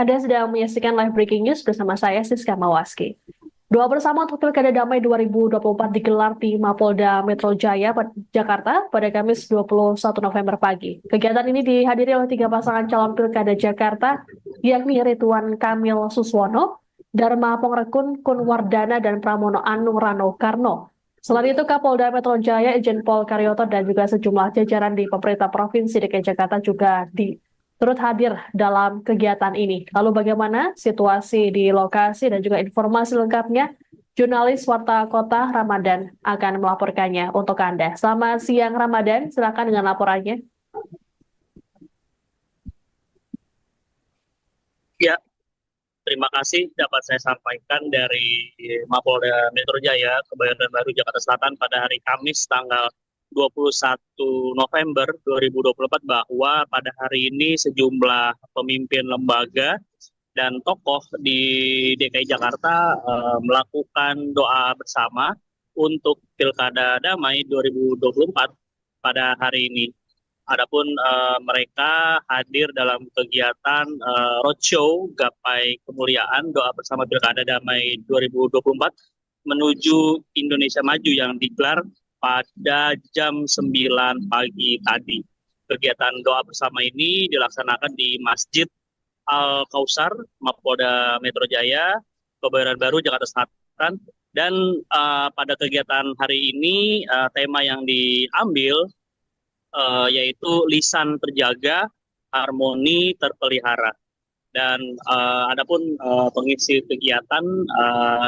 Anda sedang menyaksikan live breaking news bersama saya, Siska Mawaski. Doa bersama untuk Pilkada Damai 2024 digelar di Mapolda Metro Jaya, Jakarta pada Kamis 21 November pagi. Kegiatan ini dihadiri oleh 3 pasangan calon Pilkada Jakarta, yakni Ridwan Kamil Suswono, Dharma Pongrekun Kunwardana, dan Pramono Anung Rano Karno. Selain itu, Kapolda Metro Jaya, Irjen Pol Karyoto, dan juga sejumlah jajaran di pemerintah Provinsi DKI Jakarta juga turut hadir dalam kegiatan ini. Lalu bagaimana situasi di lokasi dan juga informasi lengkapnya? Jurnalis Warta Kota Ramadan akan melaporkannya untuk Anda. Selamat siang Ramadan, silakan dengan laporannya. Ya, terima kasih dapat saya sampaikan dari Mapolda Metro Jaya, Kebayoran Baru, Jakarta Selatan pada hari Kamis tanggal 21 November 2024 bahwa pada hari ini sejumlah pemimpin lembaga dan tokoh di DKI Jakarta melakukan doa bersama untuk Pilkada Damai 2024 pada hari ini. Adapun mereka hadir dalam kegiatan roadshow Gapai Kemuliaan Doa Bersama Pilkada Damai 2024 menuju Indonesia Maju yang digelar pada jam 9 pagi tadi. Kegiatan doa bersama ini dilaksanakan di Masjid Al-Kausar, Mapolda Metro Jaya, Kebayoran Baru, Jakarta Selatan. Dan pada kegiatan hari ini tema yang diambil yaitu lisan terjaga, harmoni terpelihara. Dan adapun pengisi kegiatan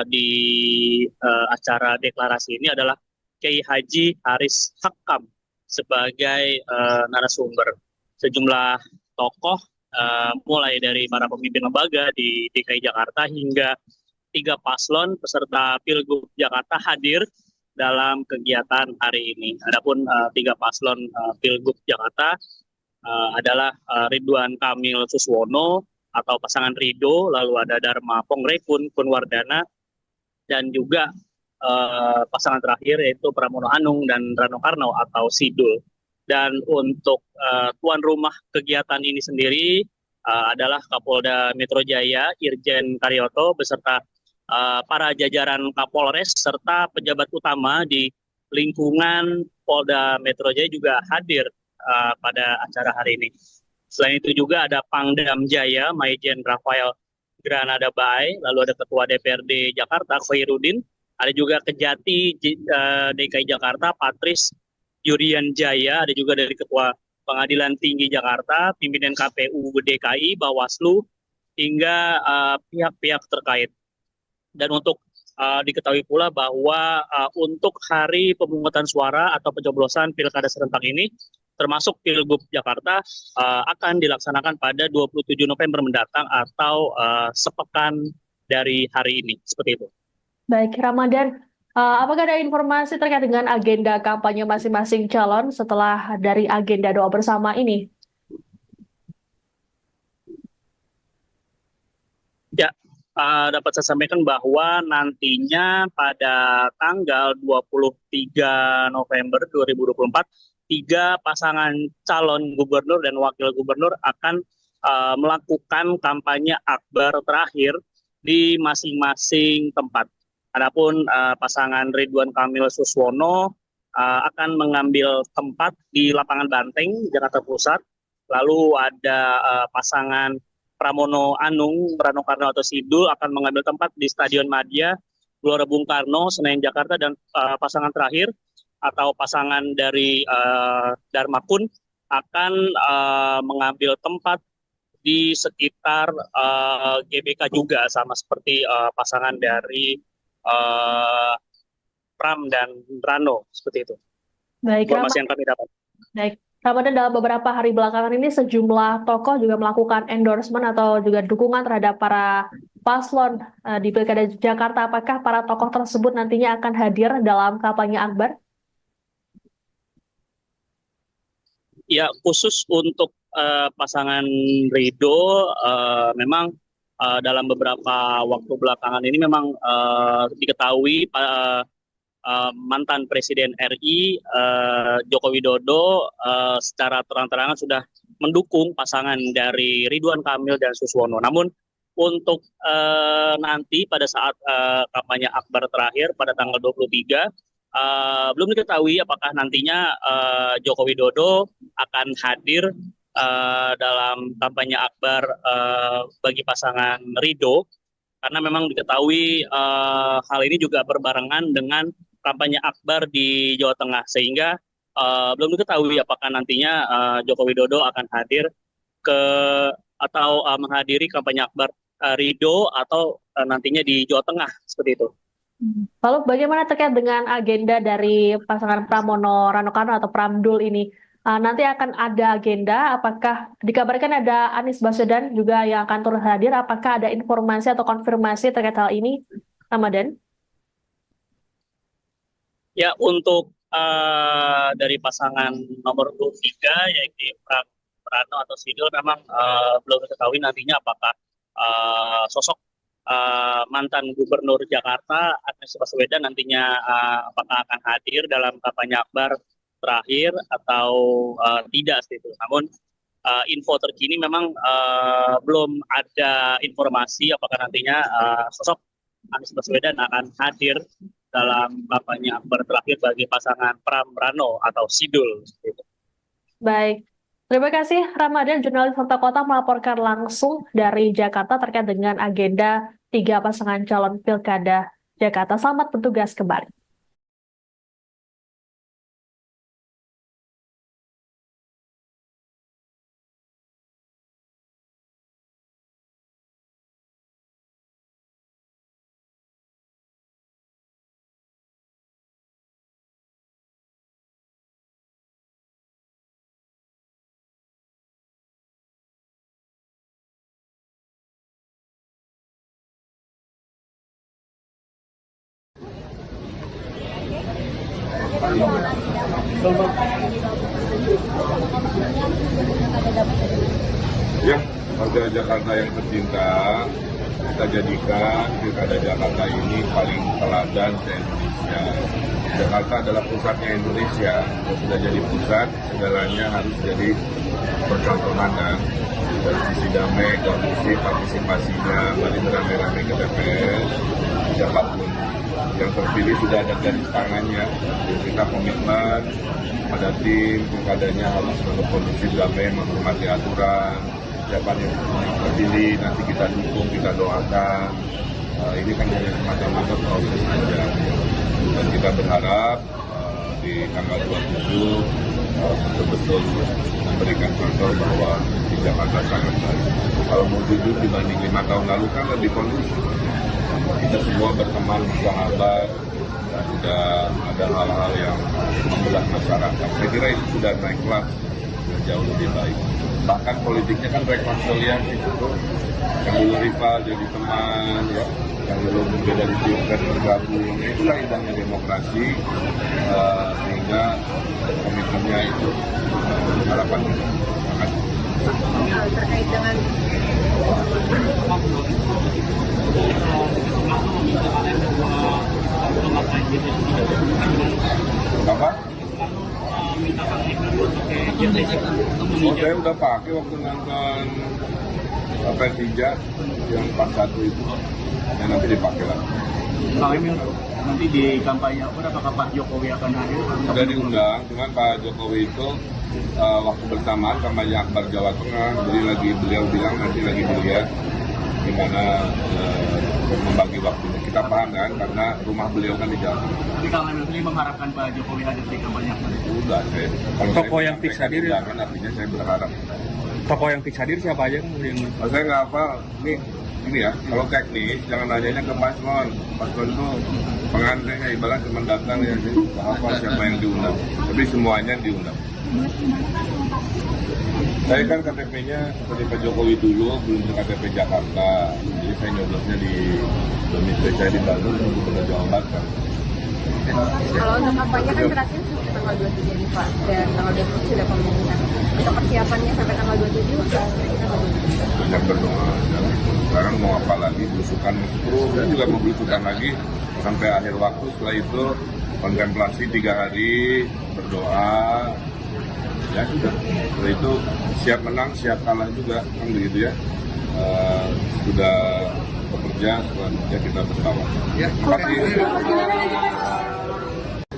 di acara deklarasi ini adalah Kiai Haji Haris Hakam sebagai narasumber. Sejumlah tokoh mulai dari para pemimpin lembaga di DKI Jakarta hingga 3 paslon peserta Pilgub Jakarta hadir dalam kegiatan hari ini. Adapun 3 paslon Pilgub Jakarta adalah Ridwan Kamil Suswono atau pasangan Rido, lalu ada Dharma Pongrekun Kunwardana, dan juga pasangan terakhir yaitu Pramono Anung dan Rano Karno atau Sidul. Dan untuk tuan rumah kegiatan ini sendiri adalah Kapolda Metro Jaya, Irjen Karyoto, beserta para jajaran Kapolres serta pejabat utama di lingkungan Polda Metro Jaya juga hadir pada acara hari ini. Selain itu juga ada Pangdam Jaya, Maijen Rafael Granada Bae, lalu ada Ketua DPRD Jakarta, Khairuddin, ada juga Kejati DKI Jakarta, Patris Yurian Jaya, ada juga dari Ketua Pengadilan Tinggi Jakarta, pimpinan KPU DKI, Bawaslu, hingga pihak-pihak terkait. Dan untuk diketahui pula bahwa untuk hari pemungutan suara atau pencoblosan Pilkada serentak ini, termasuk Pilgub Jakarta, akan dilaksanakan pada 27 November mendatang atau sepekan dari hari ini. Seperti itu. Baik, Ramadan, apakah ada informasi terkait dengan agenda kampanye masing-masing calon setelah dari agenda doa bersama ini? Ya, dapat saya sampaikan bahwa nantinya pada tanggal 23 November 2024, 3 pasangan calon gubernur dan wakil gubernur akan melakukan kampanye akbar terakhir di masing-masing tempat. Adapun pasangan Ridwan Kamil Suswono akan mengambil tempat di Lapangan Banteng, Jakarta Pusat. Lalu ada pasangan Pramono Anung, Rano Karno atau Sidul akan mengambil tempat di Stadion Madia, Gelora Bung Karno, Senayan, Jakarta. Dan pasangan terakhir atau pasangan dari Dharma Kun akan mengambil tempat di sekitar GBK juga, sama seperti pasangan dari Pram dan Rano, seperti itu. Baik, informasi yang kami dapat. Baik, Ramadan, dalam beberapa hari belakangan ini sejumlah tokoh juga melakukan endorsement atau juga dukungan terhadap para paslon di Pilkada Jakarta. Apakah para tokoh tersebut nantinya akan hadir dalam kampanye akbar? Ya, khusus untuk pasangan Rido, memang dalam beberapa waktu belakangan ini memang diketahui mantan Presiden RI Joko Widodo secara terang-terangan sudah mendukung pasangan dari Ridwan Kamil dan Suswono. Namun untuk nanti pada saat kampanye akbar terakhir pada tanggal 23, belum diketahui apakah nantinya Joko Widodo akan hadir dalam kampanye akbar bagi pasangan Ridho, karena memang diketahui hal ini juga berbarengan dengan kampanye akbar di Jawa Tengah, sehingga belum diketahui apakah nantinya Joko Widodo akan hadir ke atau menghadiri kampanye akbar Ridho atau nantinya di Jawa Tengah seperti itu. Lalu bagaimana terkait dengan agenda dari pasangan Pramono Rano-Karno atau Pramdul ini? Nanti akan ada agenda, apakah dikabarkan ada Anies Baswedan juga yang akan turut hadir? Apakah ada informasi atau konfirmasi terkait hal ini, Ramadan? Ya, untuk dari pasangan nomor 23 yaitu Prano atau Sidul, memang belum diketahui nantinya apakah sosok mantan Gubernur Jakarta Anies Baswedan nantinya apakah akan hadir dalam kampanye akbar terakhir atau tidak seperti itu. Namun info terkini memang belum ada informasi apakah nantinya sosok Anies Baswedan akan hadir dalam kampanye akbar terakhir bagi pasangan Pram Rano atau Sidul. Baik, terima kasih Ramadan, jurnalis Warta Kota melaporkan langsung dari Jakarta terkait dengan agenda 3 pasangan calon Pilkada Jakarta. Selamat bertugas kembali. Ya, warga Jakarta yang tercinta, kita jadikan Pilkada Jakarta ini paling teladan se-Indonesia. Jakarta adalah pusatnya Indonesia. Kalau sudah jadi pusat, segalanya harus jadi percontohan dan dari sisi damai, kondusif, partisipasinya, mari beramai-ramai ke TPS, siapapun yang terpilih sudah ada garis tangannya. Kita komitmen pada tim, pilkadanya harus kondusif, damai, menghormati aturan. Siapa yang terpilih nanti kita dukung, kita doakan. Ini kan hanya semata-mata proses saja. Dan kita berharap di tanggal 27 betul-betul memberikan contoh bahwa di Jakarta sangat baik. Kalau mau jujur dibanding 5 tahun lalu kan lebih kondusif. Kita semua berteman, bersahabat, dan tidak ada hal-hal yang membelah masyarakat. Saya kira itu sudah naik kelas dan jauh lebih baik. Bahkan politiknya kan rekonsiliasi itu, yang dulu rival jadi teman, ya, yang dulu berbeda di pilpres bergabung. Itulah indahnya demokrasi, sehingga komitmennya itu harapan kita. Terima kasih. Terkait dengan apa? Oh, saya udah pakai waktu nonton Persija yang 4-1 itu, dan nanti dipakai lagi. Kang Emil, nanti di kampanye apakah Pak Jokowi akan hadir? Sudah diundang, cuman Pak Jokowi itu waktu bersamaan kampanye akbar Jawa Tengah, jadi beliau bilang nanti lagi dilihat gimana membagi waktunya. Kita paham kan, karena rumah beliau kan di Jawa Tengah. Jadi Kang Emil sendiri mengharapkan Pak Jokowi hadir di kampanye akbar? Udah, kalau Tokoh saya yang fix hadir, undangan, artinya saya berharap. Tokoh yang fix hadir siapa aja? Kalau saya nggak hafal, ini ya, kalau teknis jangan nanyanya ke paslon. Paslon itu pengantinnya ibarat cuma datang ya sih, nggak hafal siapa yang diundang. Tapi semuanya diundang. Saya kan KTP-nya seperti Pak Jokowi dulu, belum ke KTP Jakarta. Jadi saya nyoblosnya di domisili saya di Bandung, Gubernur Jawa Barat. kalau untuk kampanye kan berarti sampai tanggal 27 nih Pak, dan tanggal 27 sudah pemilihan. Untuk persiapannya sampai tanggal 27 kita bagaimana? Banyak berdoa. Sekarang mau apa lagi, belusukan terus. Saya juga mau belusukan lagi sampai akhir waktu. Setelah itu kontemplasi 3 hari, berdoa. Ya sudah. Setelah itu siap menang, siap kalah juga, kan begitu ya. sudah bekerja, selanjutnya kita bersama. Ya, Terima kasih.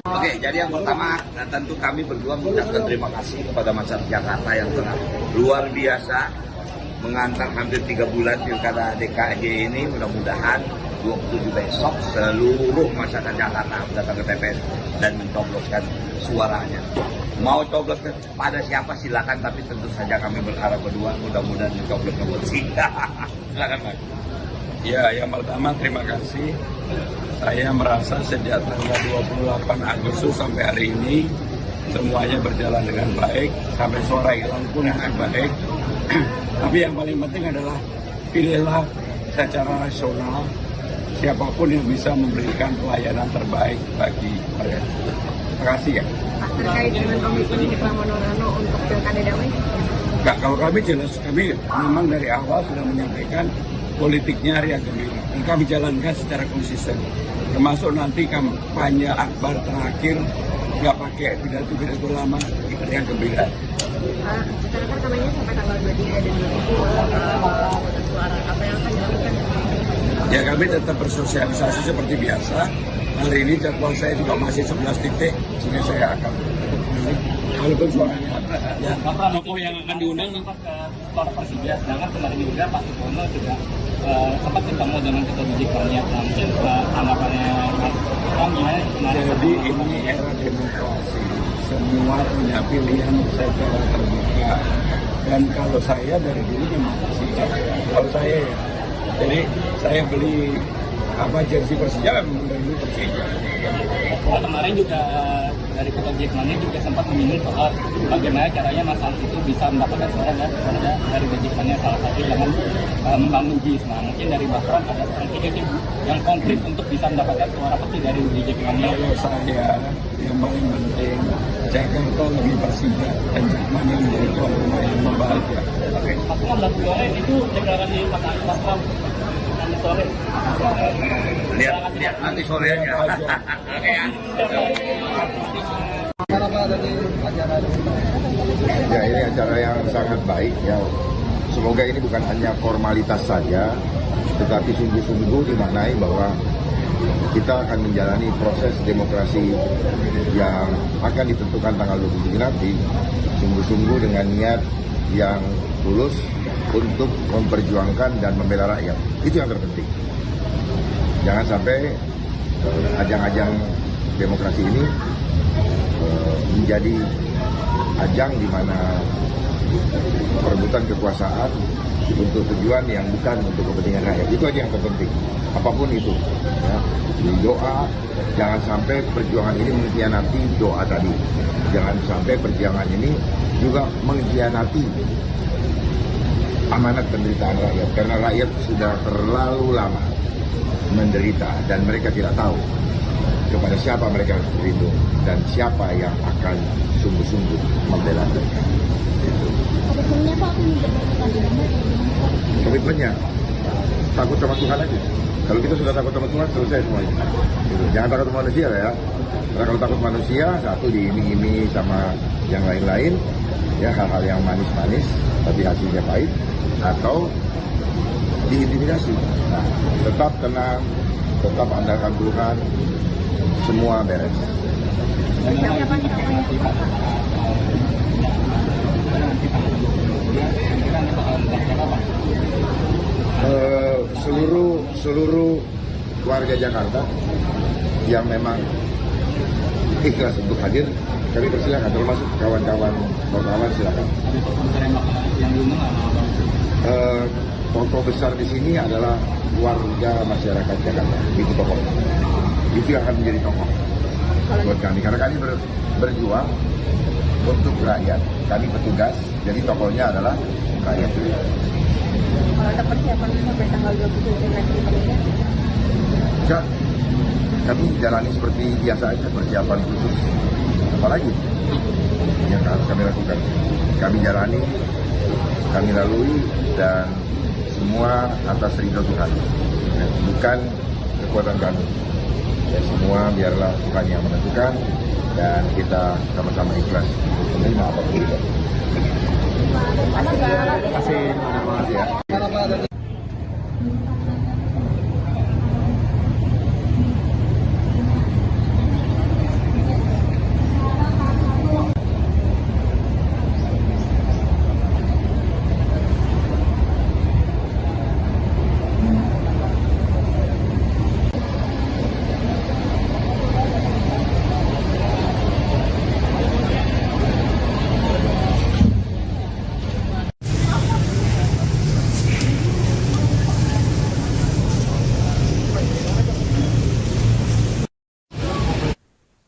Oke, jadi yang pertama tentu kami berdua mengucapkan terima kasih kepada masyarakat Jakarta yang telah luar biasa mengantar hampir 3 bulan pilkada DKI ini. Mudah-mudahan 27 besok seluruh masyarakat Jakarta datang ke TPS dan mencobloskan suaranya. Mau coblos pada siapa silakan, tapi tentu saja kami berharap berdua mudah-mudahan mencoblos nomor 3. Silakan Pak. Ya, yang pertama terima kasih. Saya merasa sejak tanggal 28 Agustus sampai hari ini semuanya berjalan dengan baik, sampai sore hilang pun masih baik. Tapi yang paling penting adalah pilihlah secara rasional siapapun yang bisa memberikan pelayanan terbaik bagi mereka. Terima kasih ya. Terkait dengan komitmen di Pramono untuk pilkada damai. Enggak, kalau kami jelas, kami memang dari awal sudah menyampaikan politiknya Ria Gembira. Dan kami jalankan secara konsisten. Termasuk nanti kampanye akbar terakhir, nggak pakai pidato-pidato lama, Ria Gembira. Sekarang kan kampanye sampai tanggal 23 dan 27 suara. Apa yang akan dilakukan? Ya kami tetap bersosialisasi seperti biasa. Hari ini jadwal saya juga masih 11 titik, sehingga saya akan tetap memilih. Walaupun suaranya ya. Bapak tokoh yang akan diundang nampak ke Sport Persija, sedangkan kemarin juga Pak Supono juga sempat ketemu dengan ketua didikannya. Mungkin tanggapannya Om gimana? Jadi ini era demokrasi, semua punya pilihan secara terbuka. Dan kalau saya dari dulu memang Persija, kalau saya ya, jadi saya beli jersey Persija memang dari dulu Persija. Nah, kemarin juga dari ketua Jackmania juga sempat menyinggung soal bagaimana caranya Mas Anies itu bisa mendapatkan suara dari Jackmania, salah satu dengan membangun JIS. Nah, mungkin dari Bapak ada strategi yang konkret untuk bisa mendapatkan suara pasti dari Jackmania. Kalau saya yang paling penting Jakarta lebih Persija dan Jackmania menjadi tuan rumah yang membahagia. Oke. Aku 16 sore itu deklarasi Mas Anies Mas Pram. Nanti sore. Lihat nanti soreanya. Oke ya. Ya, ini acara yang sangat baik ya. Semoga ini bukan hanya formalitas saja, tetapi sungguh-sungguh dimaknai bahwa kita akan menjalani proses demokrasi yang akan ditentukan tanggal 27 nanti, sungguh-sungguh dengan niat yang tulus untuk memperjuangkan dan membela rakyat. Itu yang terpenting. Jangan sampai ajang-ajang demokrasi ini menjadi ajang di mana perebutan kekuasaan untuk tujuan yang bukan untuk kepentingan rakyat. Itu aja yang terpenting. Apapun itu. Ya. Di doa, jangan sampai perjuangan ini mengkhianati doa tadi. Jangan sampai perjuangan ini juga mengkhianati amanat penderitaan rakyat. Karena rakyat sudah terlalu lama menderita dan mereka tidak tahu kepada siapa mereka harus berlindung dan siapa yang akan sungguh-sungguh membela mereka. Itu. Komitmennya takut sama Tuhan aja. Kalau kita sudah takut sama Tuhan, selesai semuanya. Gitu. Jangan takut sama manusia ya. Karena kalau takut manusia, satu diiming-imingi sama yang lain-lain, ya hal-hal yang manis-manis tapi hasilnya pahit, atau diintimidasi. Nah, tetap tenang, tetap andalkan Tuhan, semua beres. Seluruh warga Jakarta yang memang ikhlas untuk hadir, kami persilakan, termasuk kawan-kawan wartawan silakan. Tokoh besar di sini adalah warga masyarakat Jakarta, itu tokoh. Itu yang akan menjadi tokoh buat kami, karena kami berjuang untuk rakyat. Kami petugas, jadi tokohnya adalah rakyat. Kalau ada persiapan sampai tanggal 27 nanti Ya, kami jalani seperti biasa aja, persiapan khusus apalagi yang harus kami lakukan. Kami jalani, kami lalui, dan semua atas ridho Tuhan, ya, bukan kekuatan kami. Ya, semua biarlah Tuhan yang menentukan, dan kita sama-sama ikhlas untuk menerima apapun itu. Terima kasih. Terima kasih ya.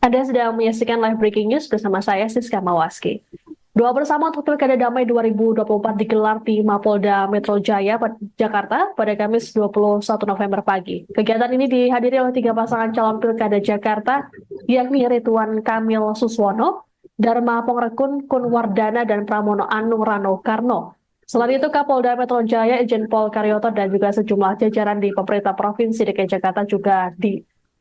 Anda sedang menyaksikan live breaking news bersama saya Siska Mawaski. Doa bersama untuk Pilkada Damai 2024 digelar di Mapolda Metro Jaya, Jakarta pada Kamis 21 November pagi. Kegiatan ini dihadiri oleh 3 pasangan calon Pilkada Jakarta, yakni Ridwan Kamil Suswono, Dharma Pongrekun Kunwardana, dan Pramono Anung Rano Karno. Selain itu, Kapolda Metro Jaya, Irjen Pol Karyoto, dan juga sejumlah jajaran di pemerintah Provinsi DKI Jakarta juga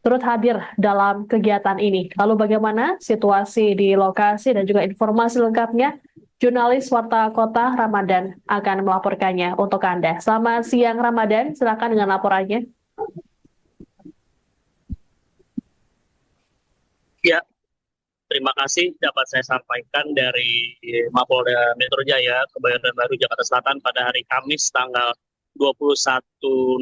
turut hadir dalam kegiatan ini. Lalu bagaimana situasi di lokasi dan juga informasi lengkapnya? Jurnalis Warta Kota Ramadan akan melaporkannya untuk Anda. Selamat siang Ramadan, silakan dengan laporannya. Ya, terima kasih dapat saya sampaikan dari Mapolda Metro Jaya, Kebayoran Baru, Jakarta Selatan pada hari Kamis tanggal 21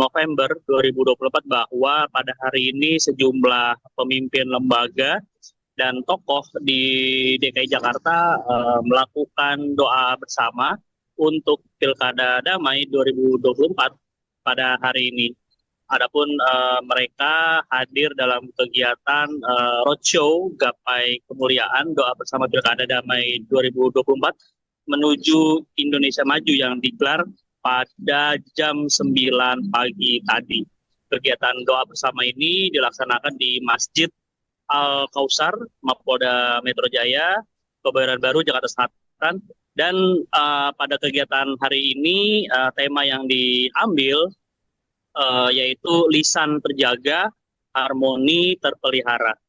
November 2024 bahwa pada hari ini sejumlah pemimpin lembaga dan tokoh di DKI Jakarta melakukan doa bersama untuk Pilkada Damai 2024 pada hari ini. Adapun mereka hadir dalam kegiatan roadshow Gapai Kemuliaan Doa Bersama Pilkada Damai 2024 menuju Indonesia Maju yang digelar pada jam 9 pagi tadi. Kegiatan doa bersama ini dilaksanakan di Masjid Al-Kausar, Mapolda Metro Jaya, Kebayoran Baru, Jakarta Selatan. Dan pada kegiatan hari ini tema yang diambil yaitu lisan terjaga, harmoni terpelihara.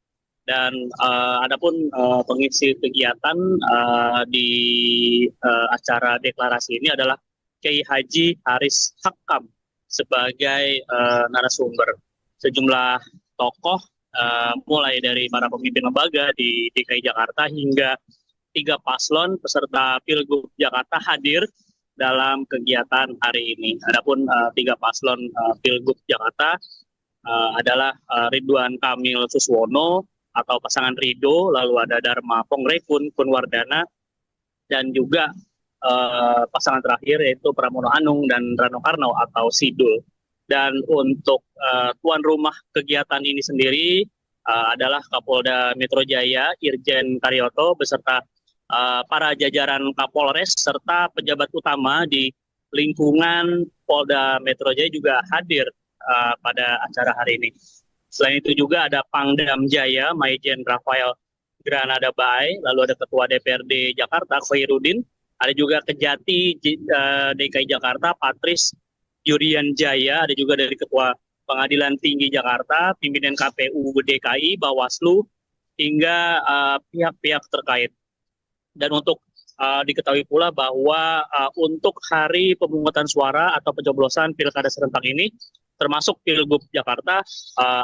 Dan adapun pengisi kegiatan di acara deklarasi ini adalah Kiai Haji Haris Hakam sebagai narasumber. Sejumlah tokoh mulai dari para pemimpin lembaga di DKI Jakarta hingga 3 paslon peserta Pilgub Jakarta hadir dalam kegiatan hari ini. Adapun 3 paslon Pilgub Jakarta adalah Ridwan Kamil Suswono atau pasangan Rido, lalu ada Dharma Pongrekun Kunwardana, dan juga pasangan terakhir yaitu Pramono Anung dan Rano Karno atau Sidul. Dan untuk tuan rumah kegiatan ini sendiri adalah Kapolda Metro Jaya, Irjen Karyoto, beserta para jajaran Kapolres serta pejabat utama di lingkungan Polda Metro Jaya juga hadir pada acara hari ini. Selain itu juga ada Pangdam Jaya, Maijen Rafael Granada Bae, lalu ada Ketua DPRD Jakarta, Khairuddin, ada juga Kejati DKI Jakarta, Patris Yurian Jaya, ada juga dari Ketua Pengadilan Tinggi Jakarta, pimpinan KPU DKI, Bawaslu, hingga pihak-pihak terkait. Dan untuk diketahui pula bahwa untuk hari pemungutan suara atau pencoblosan Pilkada serentak ini, termasuk Pilgub Jakarta,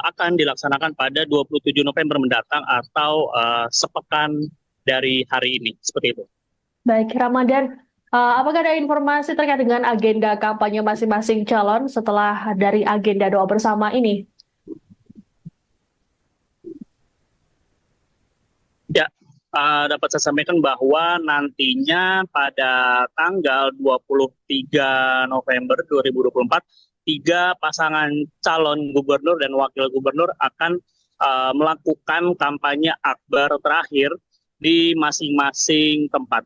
akan dilaksanakan pada 27 November mendatang atau sepekan dari hari ini. Seperti itu. Baik, Ramadan, apakah ada informasi terkait dengan agenda kampanye masing-masing calon setelah dari agenda doa bersama ini? Ya, dapat saya sampaikan bahwa nantinya pada tanggal 23 November 2024, 3 pasangan calon gubernur dan wakil gubernur akan melakukan kampanye akbar terakhir di masing-masing tempat.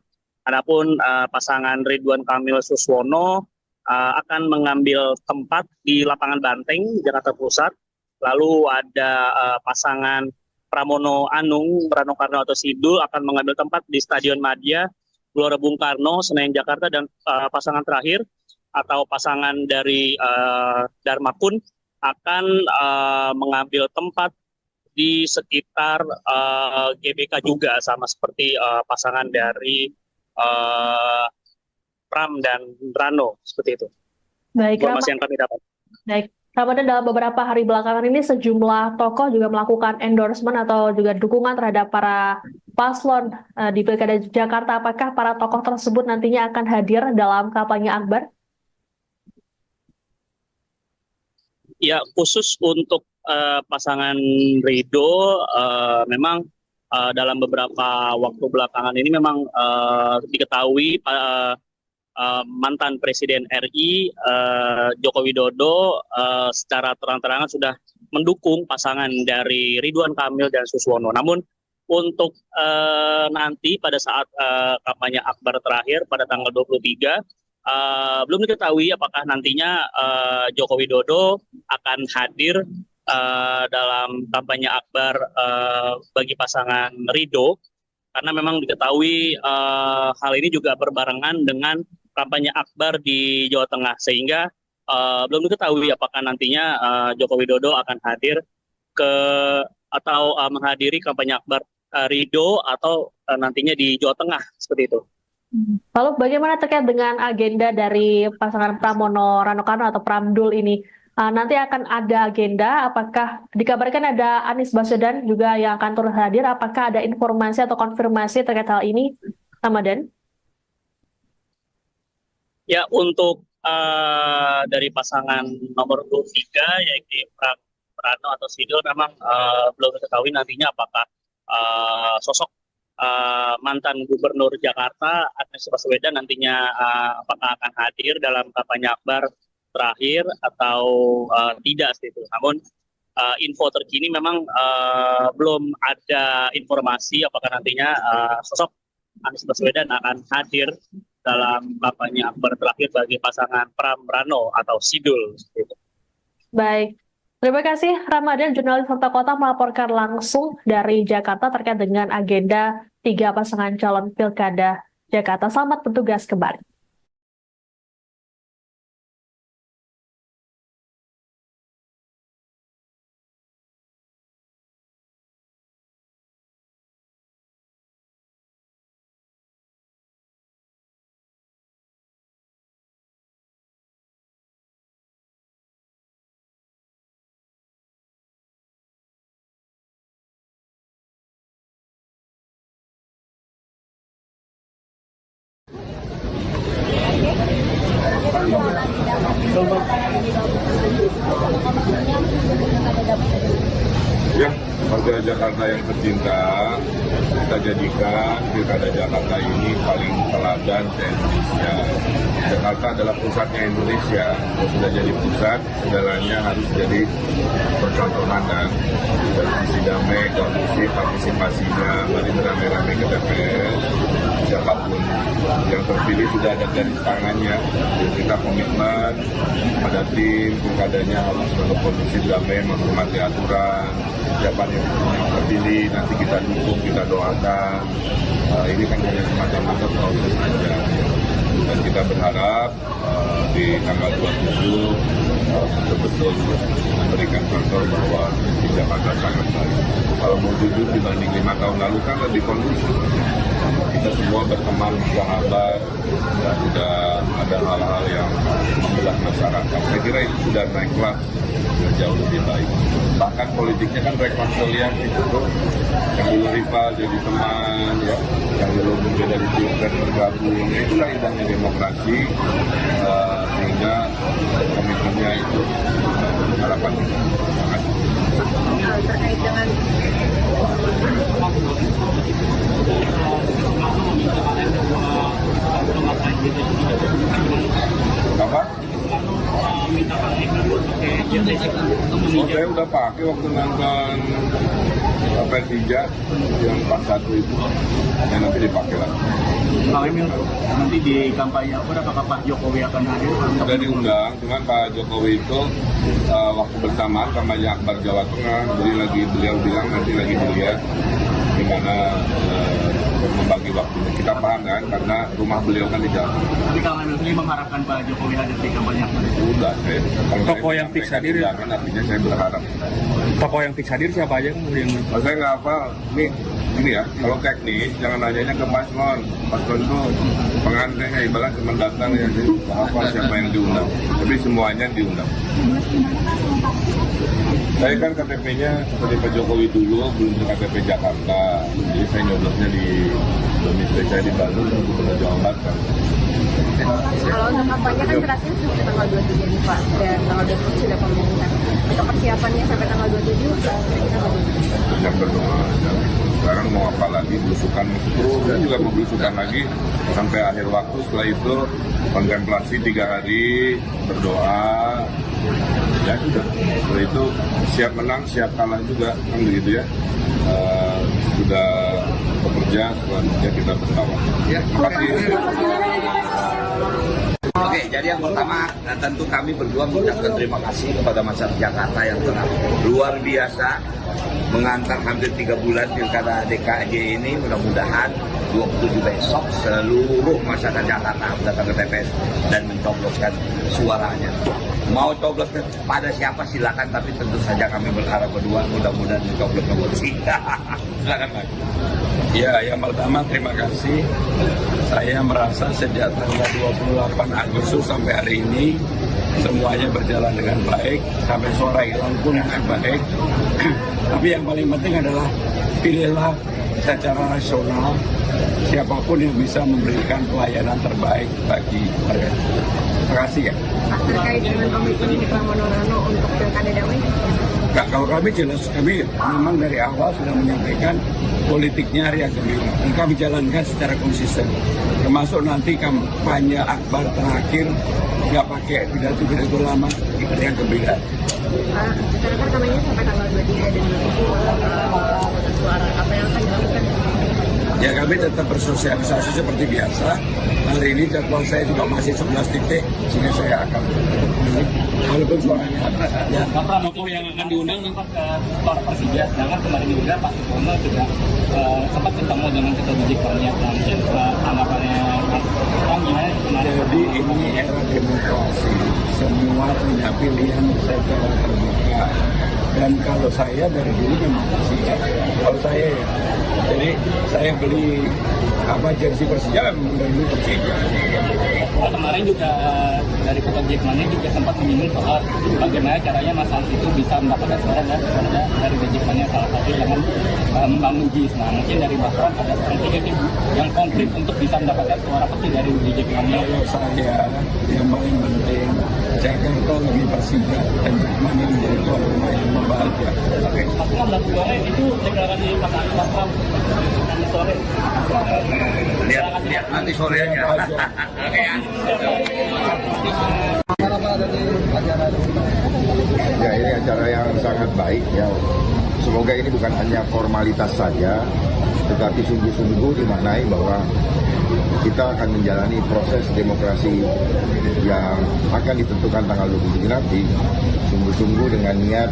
Adapun pasangan Ridwan Kamil Suswono akan mengambil tempat di Lapangan Banteng, Jakarta Pusat. Lalu ada pasangan Pramono Anung, Rano Karno atau Sidul akan mengambil tempat di Stadion Madia, Gelora Bung Karno, Senayan, Jakarta. Dan pasangan terakhir atau pasangan dari Dharma Kun akan mengambil tempat di sekitar GBK juga, sama seperti pasangan dari Pram dan Rano, seperti itu. Baik, informasi yang kami dapat. Baik, Ramadan, dalam beberapa hari belakangan ini sejumlah tokoh juga melakukan endorsement atau juga dukungan terhadap para paslon di Pilkada Jakarta. Apakah para tokoh tersebut nantinya akan hadir dalam kampanye akbar? Ya, khusus untuk pasangan Rido, memang dalam beberapa waktu belakangan ini memang diketahui mantan Presiden RI Joko Widodo secara terang-terangan sudah mendukung pasangan dari Ridwan Kamil dan Suswono. Namun untuk nanti pada saat kampanye akbar terakhir pada tanggal 23, belum diketahui apakah nantinya Joko Widodo akan hadir dalam kampanye akbar bagi pasangan Ridho, karena memang diketahui hal ini juga berbarengan dengan kampanye akbar di Jawa Tengah, sehingga belum diketahui apakah nantinya Joko Widodo akan hadir atau menghadiri kampanye akbar Ridho atau nantinya di Jawa Tengah, seperti itu. Lalu bagaimana terkait dengan agenda dari pasangan Pramono Ranokano atau Pramdul ini? Nanti akan ada agenda, apakah dikabarkan ada Anies Baswedan juga yang akan turut hadir? Apakah ada informasi atau konfirmasi terkait hal ini, Ramadan? Ya, untuk dari pasangan nomor 23, yaitu Prano atau Sidul, memang belum diketahui nantinya apakah sosok mantan Gubernur Jakarta Anies Baswedan nantinya apakah akan hadir dalam kampanye akbar terakhir atau tidak, seperti itu. Namun info terkini memang belum ada informasi apakah nantinya sosok Anies Baswedan akan hadir dalam kampanye akbar terakhir bagi pasangan Pram Rano atau Sidul. Gitu. Baik, terima kasih Ramadan, jurnalis Warta Kota melaporkan langsung dari Jakarta terkait dengan agenda 3 pasangan calon Pilkada Jakarta. Selamat bertugas kembali. Ya, warga Jakarta yang tercinta, kita jadikan Pilkada Jakarta ini paling teladan se-Indonesia. Jakarta adalah pusatnya Indonesia. Kalau sudah jadi pusat, segalanya harus jadi percontohan, dan dari sisi damai, kondusif, partisipasinya, mari beramai-ramai ke TPS. Siapapun yang terpilih sudah ada garis tangannya. Jadi kita komitmen pada tim pilkadanya harus dalam kondisi damai, menghormati aturan. Siapa yang terpilih nanti kita dukung, kita doakan. Ini kan hanya semacam proses saja. Dan kita berharap di tanggal 27 betul-betul memberikan contoh bahwa di Jakarta sangat baik. Kalau mau jujur, dibanding 5 tahun lalu kan lebih kondusif. Kita semua berteman, sahabat, dan sudah ada hal-hal yang membelah masyarakat. Saya kira itu sudah naik kelas, sudah jauh lebih baik. Bahkan politiknya kan rekonsiliasi itu, yang dulu rival jadi teman, ya, yang dulu mungkin dari pilpres bergabung. Itulah indahnya demokrasi, sehingga komitmennya itu harapan kita. Terima kasih. Terkait dengan Apa? Saya udah pakai waktu nonton Persija yang 4-1 itu, dan nanti dipakai lagi. Pak Emil, nanti di kampanye apakah Pak Jokowi akan hadir? Sudah diundang, cuman Pak Jokowi itu waktu bersamaan kampanye akbar Jawa Tengah, jadi beliau bilang nanti lagi dilihat gimana membagi waktunya. Kita paham kan, karena rumah beliau kan di Jawa Tengah. Jadi Kang Emil sendiri mengharapkan Pak Jokowi hadir di kampanye akbar itu? Udah, Tokoh yang fix hadir, artinya saya berharap. tokoh yang fix hadir siapa aja kemudian? Kalau saya nggak hafal, nih ini ya, kalau teknis jangan nanyanya ke paslon. Paslon itu pengantinnya ibarat cuma datang ya, nggak hafal siapa yang diundang. Tapi semuanya diundang. Saya kan KTP-nya seperti Pak Jokowi dulu, belum ke KTP Jakarta. Jadi saya nyoblosnya di domisili saya di Bandung, dan Gubernur Jawa Barat kan. kalau untuk kampanye kan terakhir sampai tanggal 27 nih Pak, dan tanggal 20 sudah pengumuman. Untuk persiapannya sampai tanggal 27, kita bagaimana? Banyak berdoa. Sekarang mau apa lagi, belusukan terus, dan juga mau belusukan lagi sampai akhir waktu. Setelah itu kontemplasi 3 hari, berdoa, ya sudah. Setelah itu siap menang, siap kalah juga, kan begitu ya. sudah bekerja, selanjutnya kita bersama. Terima kasih. Oke, jadi yang pertama tentu kami berdua mengucapkan terima kasih kepada masyarakat Jakarta yang telah luar biasa mengantar hampir 3 bulan pilkada DKI ini. Mudah-mudahan 27 besok seluruh masyarakat Jakarta datang ke TPS dan mencobloskan suaranya. Mau coblos pada siapa silakan, tapi tentu saja kami berharap berdua mudah-mudahan mencoblos nomor 3. Silakan Pak. Ya, yang pertama terima kasih. Saya merasa sejak tanggal 28 Agustus sampai hari ini semuanya berjalan dengan baik, sampai sore hilang pun baik. Tapi yang paling penting adalah pilihlah secara rasional siapapun yang bisa memberikan pelayanan terbaik bagi mereka. Terima kasih ya. Pak, terkait dengan komitmen di Pramono Anung untuk pilkada damai, Kalau kami jelas, kami memang dari awal sudah menyampaikan politiknya Ria Gembira. Dan kami jalankan secara konsisten. Termasuk nanti kampanye akbar terakhir, nggak pakai pidato-pidato lama, di Ria Gembira. Pak, sekarang kan kampanye sampai tanggal 23 dan 27 suara. Apa yang akan dilakukan? Ya kami tetap bersosialisasi seperti biasa. Hari ini jadwal saya juga masih 11 titik, sehingga saya akan walaupun suaranya ya. Bapak tokoh yang akan diundang nampak ke Sport Persija, sedangkan kemarin juga Pak Sutomo juga sempat ketemu dengan ketua didikannya. Mungkin tanggapannya Pak gimana kemarin? Jadi ini era demokrasi, semua punya pilihan secara terbuka. Dan kalau saya dari dulu memang Persija, kalau saya ya, jadi saya beli jersey Persija memang dari dulu Persija. Pak, kemarin juga dari ketua Jackmania juga sempat menyinggung soal bagaimana caranya Mas Hans itu bisa mendapatkan suara dari Jackmania, salah satu dengan membangun JIS. Nah, mungkin dari Bapak ada strategi yang konkret untuk bisa mendapatkan suara pasti dari Jackmania. Kalau saya yang paling penting Jakarta lebih Persija dan Jackmania menjadi tuan rumah yang membahagia. Oke, Mas Ham, sore itu deklarasi Mas Anies Baswedan nanti sore. Lihat nanti sore aja. Oke ya. Ya, ini acara yang sangat baik ya. Semoga ini bukan hanya formalitas saja, tetapi sungguh-sungguh dimaknai bahwa kita akan menjalani proses demokrasi yang akan ditentukan tanggal 27 nanti, sungguh-sungguh dengan niat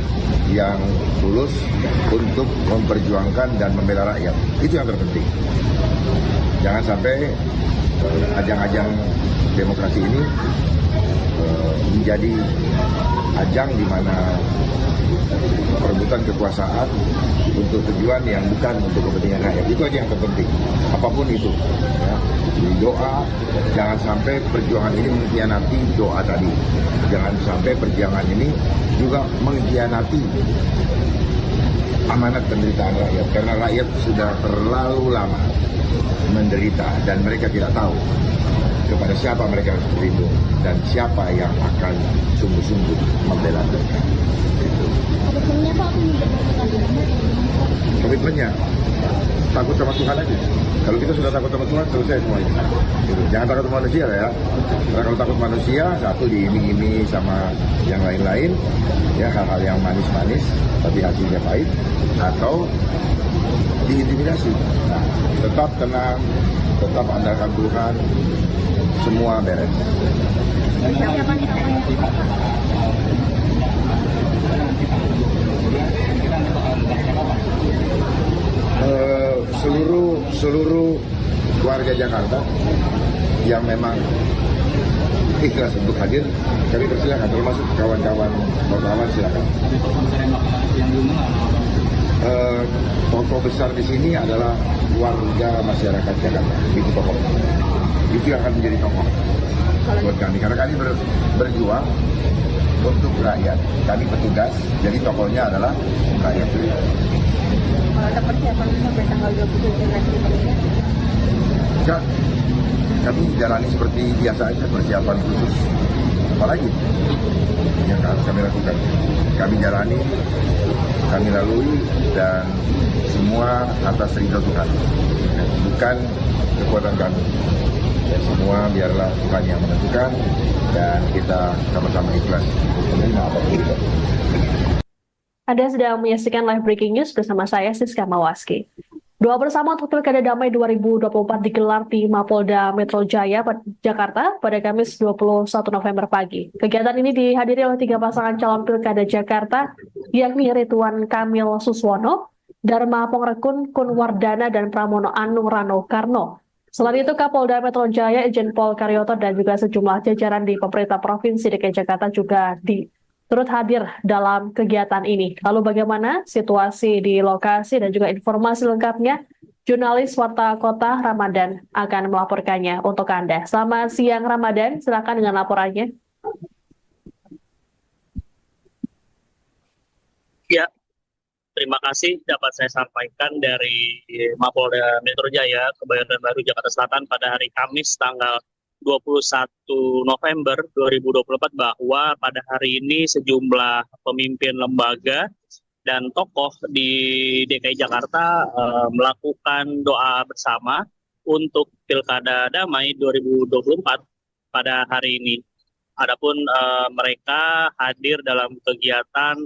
yang tulus untuk memperjuangkan dan membela rakyat. Itu yang terpenting. Jangan sampai ajang-ajang demokrasi ini menjadi ajang di mana perebutan kekuasaan untuk tujuan yang bukan untuk kepentingan rakyat. Itu aja yang terpenting. Apapun itu. Ya. Jadi doa, jangan sampai perjuangan ini mengkhianati doa tadi. Jangan sampai perjuangan ini juga mengkhianati amanat penderitaan rakyat. Karena rakyat sudah terlalu lama menderita dan mereka tidak tahu kepada siapa mereka harus berlindung dan siapa yang akan sungguh-sungguh membela mereka. Itu. Komitmennya takut sama Tuhan aja. Kalau kita sudah takut sama Tuhan, selesai semuanya. Gitu. Jangan takut sama manusia ya. Karena kalau takut manusia, satu diiming-imingi sama yang lain-lain, ya hal-hal yang manis-manis tapi hasilnya pahit, atau diintimidasi. Nah, tetap tenang, tetap andalkan Tuhan, semua beres. Seluruh warga Jakarta yang memang ikhlas untuk hadir, kami persilakan, termasuk kawan-kawan wartawan silakan. Tokoh besar di sini adalah warga masyarakat Jakarta, itu tokoh. Itu yang akan menjadi tokoh buat kami, karena kami berjuang untuk rakyat. Kami petugas, jadi tokohnya adalah rakyat. Kalau ada persiapan sampai tanggal 27 nanti, Ya, kami jalani seperti biasa aja, persiapan khusus apalagi yang harus kami lakukan. Kami jalani, kami lalui, dan semua atas ridho Tuhan, bukan kekuatan kami. Dan semua biarlah Tuhan yang menentukan, dan kita sama-sama ikhlas untuk menerima apapun itu. Anda sedang menyaksikan live breaking news bersama saya Siska Mawaski. Doa bersama untuk Pilkada Damai 2024 digelar di Mapolda Metro Jaya, Jakarta pada Kamis 21 November pagi. Kegiatan ini dihadiri oleh 3 pasangan calon Pilkada Jakarta, yakni Ridwan Kamil Suswono, Dharma Pongrekun Kunwardana, dan Pramono Anung Rano Karno. Selain itu, Kapolda Metro Jaya, Irjen Pol Karyoto, dan juga sejumlah jajaran di pemerintah Provinsi DKI Jakarta juga turut hadir dalam kegiatan ini. Lalu bagaimana situasi di lokasi dan juga informasi lengkapnya? Jurnalis Warta Kota Ramadan akan melaporkannya untuk Anda. Selamat siang Ramadan, silakan dengan laporannya. Ya, terima kasih dapat saya sampaikan dari Mapolda Metro Jaya, Kebayoran Baru, Jakarta Selatan pada hari Kamis tanggal 21 November 2024 bahwa pada hari ini sejumlah pemimpin lembaga dan tokoh di DKI Jakarta melakukan doa bersama untuk Pilkada Damai 2024 pada hari ini. Adapun mereka hadir dalam kegiatan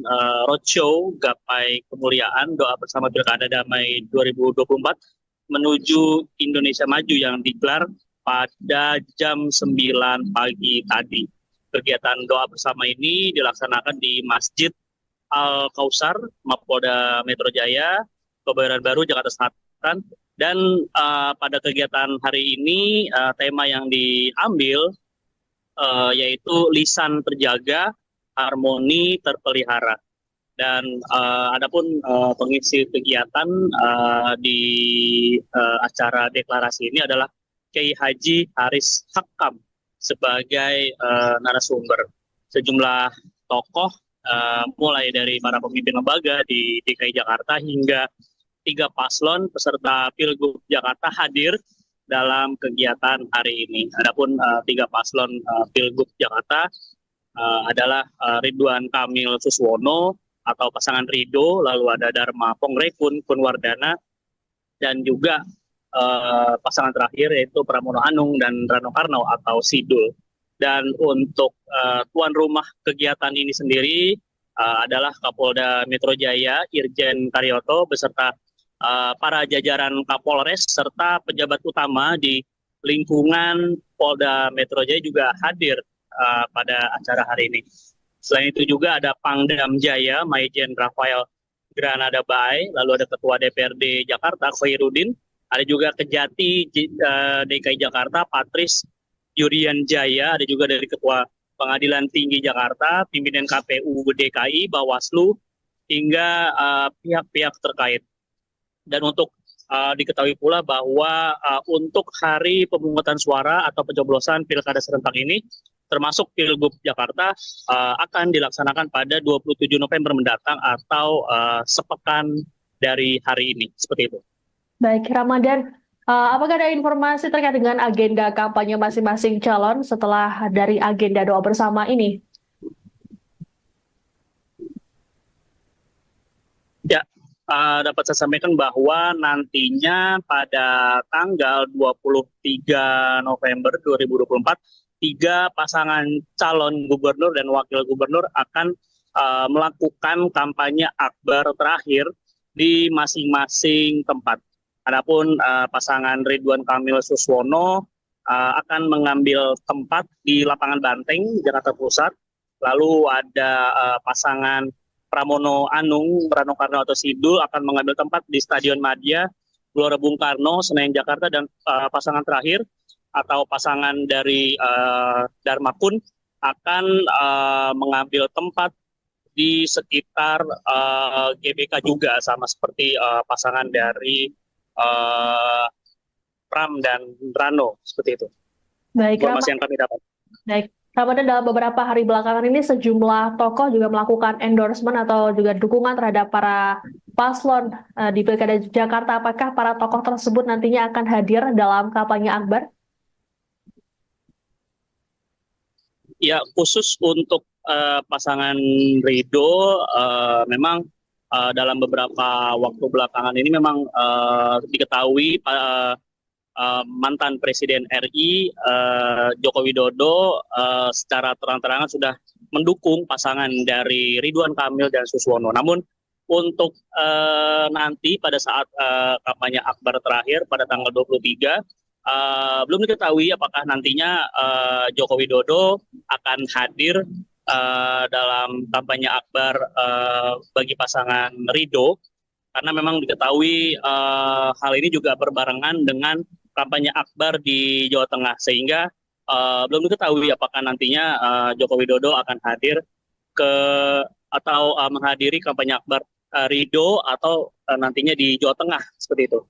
roadshow Gapai Kemuliaan Doa Bersama Pilkada Damai 2024 menuju Indonesia Maju yang digelar pada jam 9 pagi tadi. Kegiatan doa bersama ini dilaksanakan di Masjid Al-Kausar, Mapolda Metro Jaya, Kebayoran Baru, Jakarta Selatan. Dan pada kegiatan hari ini tema yang diambil yaitu lisan terjaga, harmoni terpelihara. Dan adapun pengisi kegiatan di acara deklarasi ini adalah Kiai Haji Haris Hakam sebagai narasumber. Sejumlah tokoh mulai dari para pemimpin lembaga di DKI Jakarta hingga 3 paslon peserta Pilgub Jakarta hadir dalam kegiatan hari ini. Adapun 3 paslon Pilgub Jakarta adalah Ridwan Kamil Suswono atau pasangan Rido, lalu ada Dharma Pongrekun Kunwardana, dan juga pasangan terakhir yaitu Pramono Anung dan Rano Karno atau Sidul. Dan untuk tuan rumah kegiatan ini sendiri adalah Kapolda Metro Jaya, Irjen Karyoto, beserta para jajaran Kapolres serta pejabat utama di lingkungan Polda Metro Jaya juga hadir pada acara hari ini. Selain itu juga ada Pangdam Jaya, Maijen Rafael Granada Bae, lalu ada Ketua DPRD Jakarta, Khairuddin, ada juga Kejati DKI Jakarta, Patris Yurian Jaya, ada juga dari Ketua Pengadilan Tinggi Jakarta, pimpinan KPU DKI, Bawaslu, hingga pihak-pihak terkait. Dan untuk diketahui pula bahwa untuk hari pemungutan suara atau pencoblosan Pilkada serentak ini, termasuk Pilgub Jakarta, akan dilaksanakan pada 27 November mendatang atau sepekan dari hari ini, seperti itu. Baik, Ramadan, apakah ada informasi terkait dengan agenda kampanye masing-masing calon setelah dari agenda doa bersama ini? Ya, dapat saya sampaikan bahwa nantinya pada tanggal 23 November 2024, 3 pasangan calon gubernur dan wakil gubernur akan melakukan kampanye akbar terakhir di masing-masing tempat. Adapun pasangan Ridwan Kamil Suswono akan mengambil tempat di Lapangan Banteng, Jakarta Pusat. Lalu ada pasangan Pramono Anung, Rano Karno atau Sidul akan mengambil tempat di Stadion Madia, Gelora Bung Karno, Senayan, Jakarta. Dan pasangan terakhir atau pasangan dari Dharma Kun akan mengambil tempat di sekitar GBK juga, sama seperti pasangan dari Pram dan Rano, seperti itu. Baik, informasi yang kami dapat. Baik, Ramadan, dalam beberapa hari belakangan ini sejumlah tokoh juga melakukan endorsement atau juga dukungan terhadap para paslon di Pilkada Jakarta. Apakah para tokoh tersebut nantinya akan hadir dalam kampanye akbar? Ya, khusus untuk pasangan Ridho, memang dalam beberapa waktu belakangan ini memang diketahui mantan Presiden RI Joko Widodo secara terang-terangan sudah mendukung pasangan dari Ridwan Kamil dan Suswono. Namun untuk nanti pada saat kampanye akbar terakhir pada tanggal 23, belum diketahui apakah nantinya Joko Widodo akan hadir dalam kampanye akbar bagi pasangan Ridho, karena memang diketahui hal ini juga berbarengan dengan kampanye akbar di Jawa Tengah, sehingga belum diketahui apakah nantinya Joko Widodo akan hadir atau menghadiri kampanye akbar Ridho atau nantinya di Jawa Tengah, seperti itu.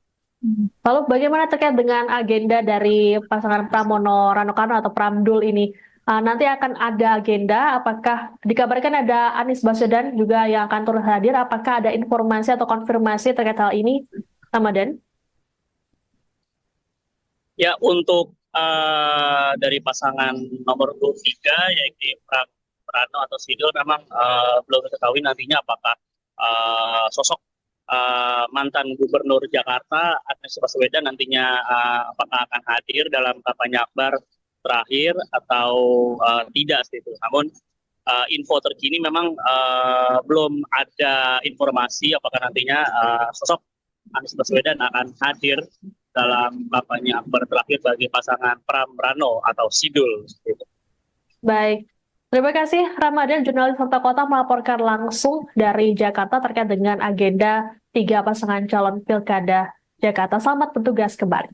Lalu bagaimana terkait dengan agenda dari pasangan Pramono Rano-Karno atau Pramdul ini? Nanti akan ada agenda, apakah dikabarkan ada Anies Baswedan juga yang akan turut hadir? Apakah ada informasi atau konfirmasi terkait hal ini, Ramadan? Ya, untuk dari pasangan nomor 23, yaitu Prano atau Sidul, memang belum diketahui nantinya apakah sosok mantan Gubernur Jakarta Anies Baswedan nantinya apakah akan hadir dalam kampanye akbar terakhir atau tidak, seperti itu. Namun info terkini memang belum ada informasi apakah nantinya sosok Anies Baswedan akan hadir dalam kampanye akbar terakhir bagi pasangan Pram Rano atau Sidul, seperti itu. Baik. Terima kasih Ramadan, jurnalis Warta Kota melaporkan langsung dari Jakarta terkait dengan agenda 3 pasangan calon Pilkada Jakarta. Selamat bertugas kembali.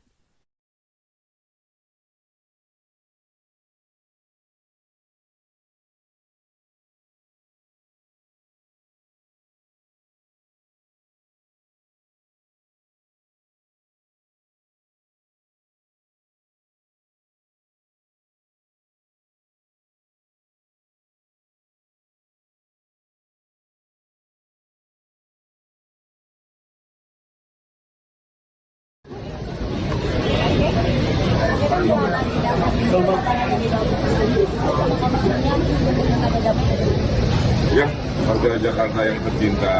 Ya, warga Jakarta yang tercinta,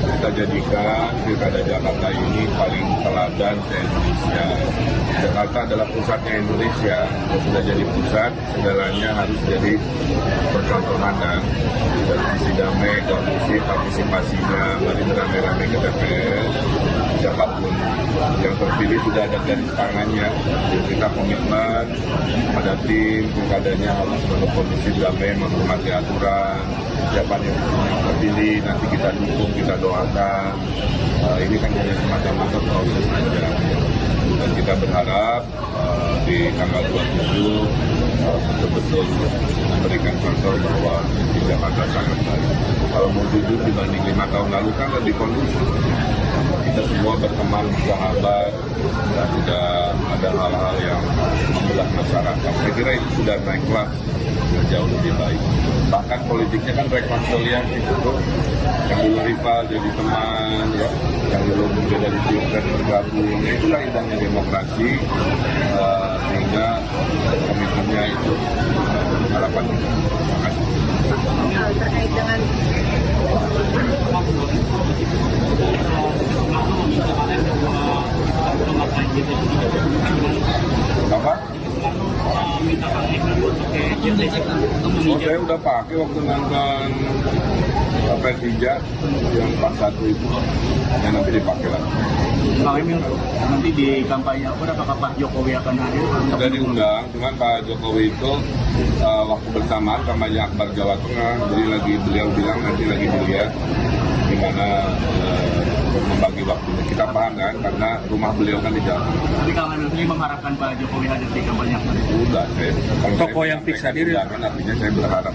kita jadikan Pilkada Jakarta ini paling teladan se-Indonesia. Jakarta adalah pusatnya Indonesia. Kalau sudah jadi pusat, segalanya harus jadi percontohan, dan dari sisi damai, kondusif, partisipasinya, mari beramai-ramai ke TPS. Siapapun yang terpilih sudah ada garis tangannya. Jadi kita komitmen pada tim pilkadanya harus dalam kondisi damai, menghormati aturan. Siapa yang terpilih nanti kita dukung, kita doakan. Ini kan hanya semata-mata proses saja. Dan kita berharap di tanggal 27 betul-betul memberikan contoh bahwa di Jakarta sangat baik. Kalau mau jujur dibanding 5 tahun lalu kan lebih kondusif. Kita semua berteman, sahabat, dan tidak ada hal-hal yang membelah masyarakat. Saya kira itu sudah naik kelas, jauh lebih baik. Bahkan politiknya kan rekonsiliasi itu, yang dulu rival jadi teman, ya, yang dulu berbeda di pilpres bergabung. Itulah indahnya demokrasi, sehingga komitmennya itu harapan kita. Terima kasih. Terkait dengan Apa? Oh, saya udah pakai waktu nonton Persija yang 4-1 itu, yang nanti dipakai lagi. Kang Emil, nanti di kampanye apakah Pak Jokowi akan hadir? Sudah diundang, cuman Pak Jokowi itu waktu bersamaan kampanye akbar Jawa Tengah, jadi beliau bilang nanti lagi dilihat gimana membagi waktunya. Kita paham kan, karena rumah beliau kan di Jawa Tengah. Tapi Kang Emil sendiri mengharapkan Pak Jokowi hadir di kampanye akbar? Udah, kalau Tokoh yang fix hadir? Jangan, artinya saya berharap.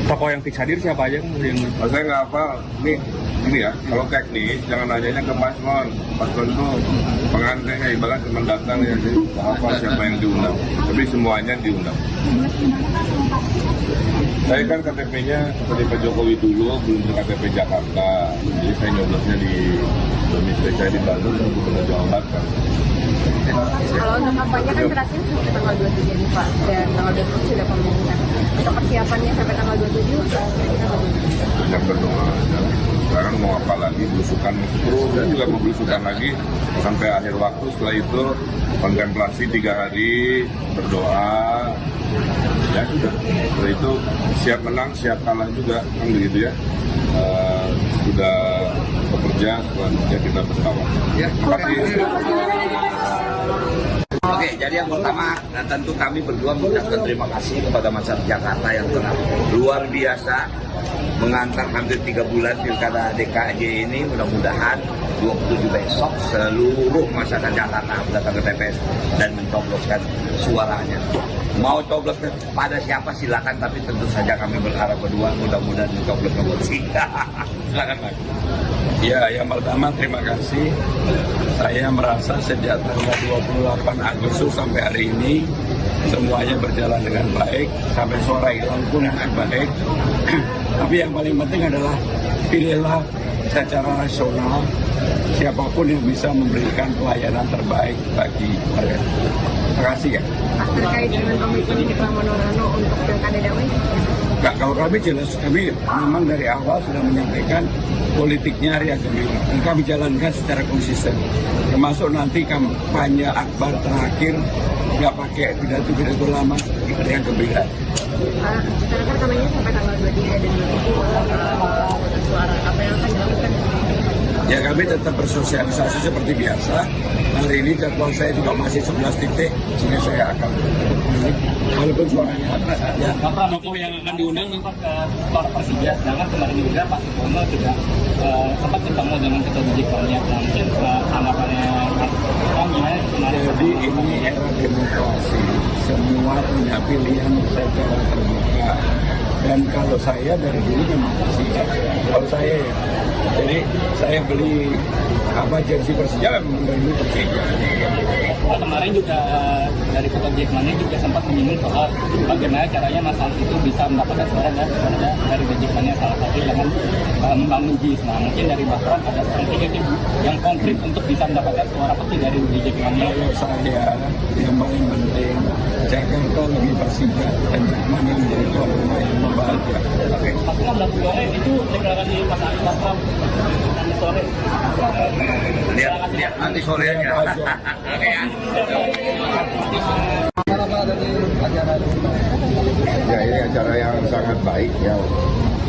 Tokoh yang fix hadir siapa aja kemudian? Kalau saya nggak hafal, ini ya, kalau teknis jangan nanyanya ke paslon. Paslon itu pengantinnya ibarat cuma datang ya, jadi hafal siapa yang diundang. Tapi semuanya diundang. Saya kan KTP-nya seperti Pak Jokowi dulu, belum di KTP Jakarta. Jadi saya nyoblosnya di domisili saya di Bandung, dan Gubernur Jawa Barat kan. kalau untuk kampanye kan terakhir sampai tanggal 27 nih Pak, dan tanggal 20 sudah pemilihan. Untuk persiapannya sampai tanggal 27, kita bagaimana? Banyak berdoa. Sekarang mau apa lagi, belusukan terus, dan juga mau belusukan lagi sampai akhir waktu. Setelah itu kontemplasi 3 hari, berdoa, ya sudah. Setelah itu siap menang, siap kalah juga, kan begitu ya. sudah bekerja, selanjutnya kita bersama. Ya, Oke, jadi yang pertama, tentu kami berdua mengucapkan terima kasih kepada masyarakat Jakarta yang telah luar biasa mengantar hampir 3 bulan pilkada DKI ini. Mudah-mudahan 27 besok seluruh masyarakat Jakarta datang ke TPS dan mencobloskan suaranya. Mau coblos pada siapa silakan, tapi tentu saja kami berharap berdua mudah-mudahan mencoblos nomor 3. Silakan Pak. Ya, yang pertama terima kasih. Saya merasa sejak tanggal 28 Agustus sampai hari ini semuanya berjalan dengan baik, sampai suara hilang pun dengan baik. Tapi yang paling penting adalah pilihlah secara rasional siapapun yang bisa memberikan pelayanan terbaik bagi mereka. Terima kasih ya. Pak, terkait dengan komitmen Pramono Anung untuk pilkada damai, Kalau kami jelas, kami memang dari awal sudah menyampaikan politiknya Ria Gembira. Dan kami jalankan secara konsisten. Termasuk nanti kampanye akbar terakhir, nggak pakai pidato-pidato lama, Ria Gembira. Pak, sekarang kan kampanye sampai tanggal 23 dan 27 suara. Apa yang akan dilakukan? Ya kami tetap bersosialisasi seperti biasa. Hari ini jadwal saya juga masih 11 titik, sehingga saya akan memilih walaupun suaranya ada saja. Bapak tokoh yang akan diundang Pak ke Sport Persija, sedangkan kemarin juga Pak Supomo juga sempat ketemu dengan ketua Jikmania. Mungkin tanggapannya gimana kemarin? Jadi ini era demokrasi, semua punya pilihan secara terbuka. Dan kalau saya dari dulu memang Persija, kalau saya ya, jadi saya beli jersey Persija memang dari dulu Persija. Pak, kemarin juga dari ketua Jikmania juga sempat menyinggung soal bagaimana caranya Mas Anies itu bisa mendapatkan suara dari Jikmania, salah satu dengan membangun JIS. Nah, mungkin dari Bapak ada strategi yang konkret untuk bisa mendapatkan suara pasti dari Jikmania. Kalau saya yang paling penting Jakarta lebih Persija dan Jikmania menjadi tuan rumah yang membahagia. Oke, Mas Anies sore itu deklarasi Mas Anies Bapak nanti sore. Lihat nanti sore aja. Oke ya. Ya, ini acara yang sangat baik ya.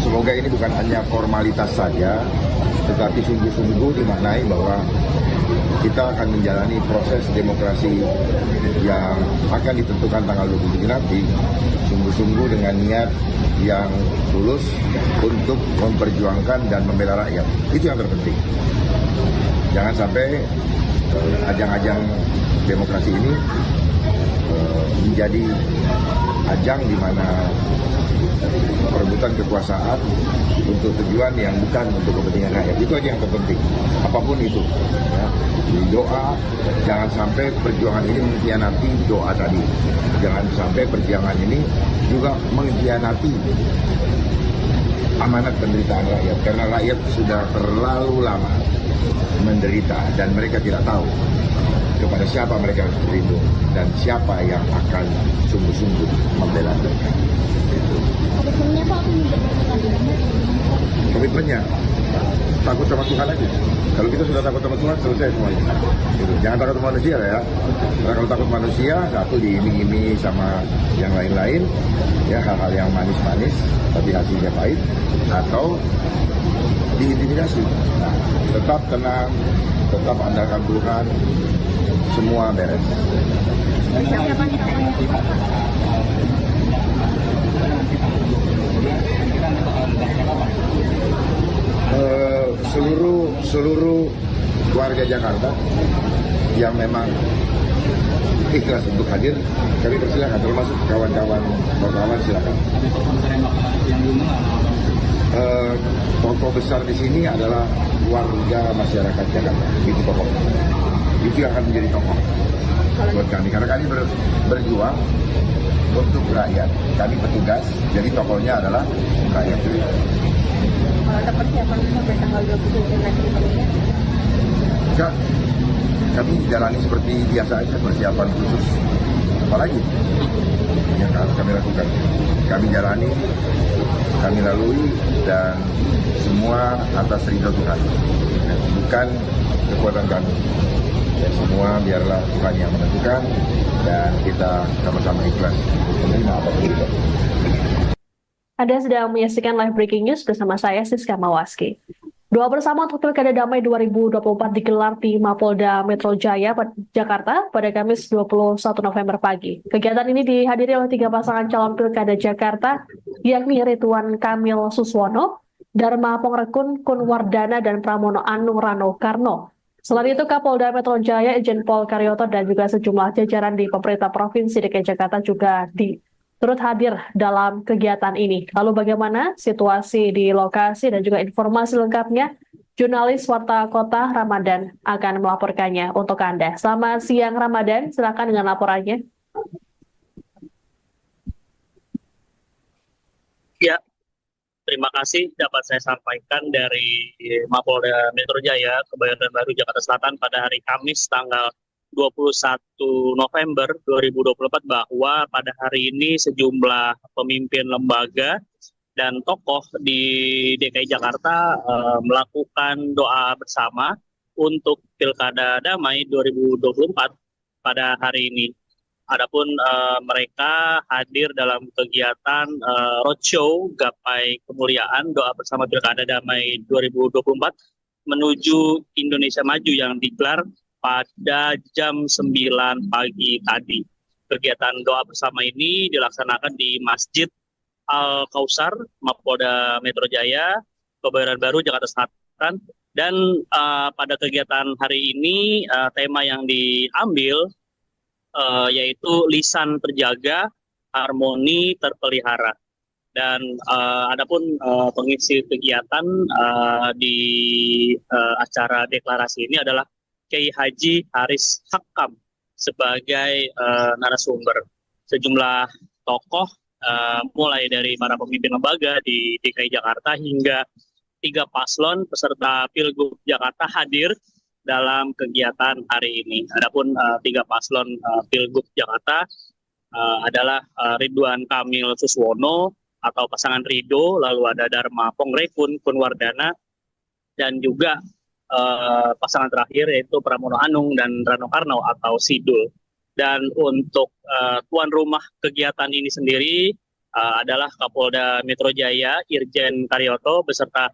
Semoga ini bukan hanya formalitas saja, tetapi sungguh-sungguh dimaknai bahwa kita akan menjalani proses demokrasi yang akan ditentukan tanggal 27 nanti, sungguh-sungguh dengan niat yang tulus untuk memperjuangkan dan membela rakyat. Itu yang terpenting. Jangan sampai ajang-ajang demokrasi ini menjadi ajang di mana perebutan kekuasaan untuk tujuan yang bukan untuk kepentingan rakyat. Itu aja yang terpenting, apapun itu ya. Di doa, jangan sampai perjuangan ini mengkhianati doa tadi. Jangan sampai perjuangan ini juga mengkhianati amanat penderitaan rakyat, karena rakyat sudah terlalu lama menderita dan mereka tidak tahu kepada siapa mereka harus berlindung dan siapa yang akan sungguh-sungguh membela mereka. Komitmennya Pak Komitmennya takut sama Tuhan aja. Kalau kita sudah takut sama Tuhan, selesai semuanya. Gitu. Jangan takut sama manusia ya. Karena kalau takut manusia, satu diiming-imingi sama yang lain-lain, ya hal-hal yang manis-manis tapi hasilnya pahit, atau diintimidasi. Nah, tetap tenang, tetap andalkan Tuhan, semua beres. Seluruh warga Jakarta yang memang ikhlas untuk hadir, kami persilakan, termasuk kawan-kawan wartawan silakan. Tokoh besar di sini adalah warga masyarakat Jakarta, itu tokoh. Itu yang akan menjadi tokoh buat kami, karena kami berjuang untuk rakyat. Kami petugas, jadi tokohnya adalah rakyat. Kalau ada persiapan sampai tanggal 27 nanti Enggak, kami jalani seperti biasa aja, persiapan khusus apalagi yang harus kami lakukan. Kami jalani, kami lalui, dan semua atas ridho Tuhan, bukan kekuatan kami. Ya, semua biarlah Tuhan yang menentukan, dan kita sama-sama ikhlas menerima apapun itu. Anda sedang menyaksikan live breaking news bersama saya Siska Mawaski. Doa bersama untuk Pilkada Damai 2024 digelar di Mapolda Metro Jaya, Jakarta pada Kamis 21 November pagi. Kegiatan ini dihadiri oleh 3 pasangan calon Pilkada Jakarta, yakni Ridwan Kamil Suswono, Dharma Pongrekun Kunwardana, dan Pramono Anung Rano Karno. Selain itu, Kapolda Metro Jaya, Irjen Pol Karyoto, dan juga sejumlah jajaran di pemerintah Provinsi DKI Jakarta juga turut hadir dalam kegiatan ini. Lalu bagaimana situasi di lokasi dan juga informasi lengkapnya? Jurnalis Warta Kota Ramadan akan melaporkannya untuk Anda. Selamat siang Ramadan, silakan dengan laporannya. Ya, terima kasih dapat saya sampaikan dari Mapolda Metro Jaya, Kebayoran Baru, Jakarta Selatan pada hari Kamis tanggal 21 November 2024 bahwa pada hari ini sejumlah pemimpin lembaga dan tokoh di DKI Jakarta melakukan doa bersama untuk Pilkada Damai 2024 pada hari ini. Adapun mereka hadir dalam kegiatan roadshow Gapai Kemuliaan Doa Bersama Pilkada Damai 2024 menuju Indonesia Maju yang digelar pada jam 9 pagi tadi. Kegiatan doa bersama ini dilaksanakan di Masjid Al-Kausar, Mapolda Metro Jaya, Kebayoran Baru, Jakarta Selatan. Dan pada kegiatan hari ini tema yang diambil yaitu lisan terjaga, harmoni terpelihara. Dan adapun pengisi kegiatan di acara deklarasi ini adalah Kiai Haji Haris Hakam sebagai narasumber. Sejumlah tokoh mulai dari para pemimpin lembaga di DKI Jakarta hingga 3 paslon peserta Pilgub Jakarta hadir dalam kegiatan hari ini. Adapun 3 paslon Pilgub Jakarta adalah Ridwan Kamil Suswono atau pasangan Rido, lalu ada Dharma Pongrekun Kunwardana, dan juga pasangan terakhir yaitu Pramono Anung dan Rano Karno atau Sidul. Dan untuk tuan rumah kegiatan ini sendiri adalah Kapolda Metro Jaya, Irjen Karyoto, beserta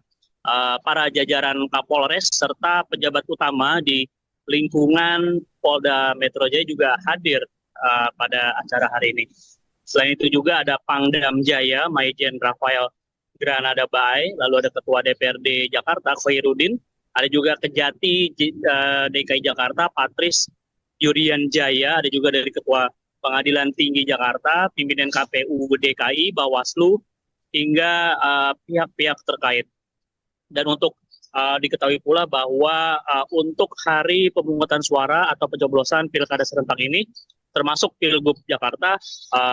para jajaran Kapolres serta pejabat utama di lingkungan Polda Metro Jaya juga hadir pada acara hari ini. Selain itu juga ada Pangdam Jaya, Maijen Rafael Granada Bae, lalu ada Ketua DPRD Jakarta, Khairuddin, ada juga Kejati DKI Jakarta, Patris Yurian Jaya, ada juga dari Ketua Pengadilan Tinggi Jakarta, pimpinan KPU DKI, Bawaslu, hingga pihak-pihak terkait. Dan untuk diketahui pula bahwa untuk hari pemungutan suara atau pencoblosan Pilkada serentak ini, termasuk Pilgub Jakarta,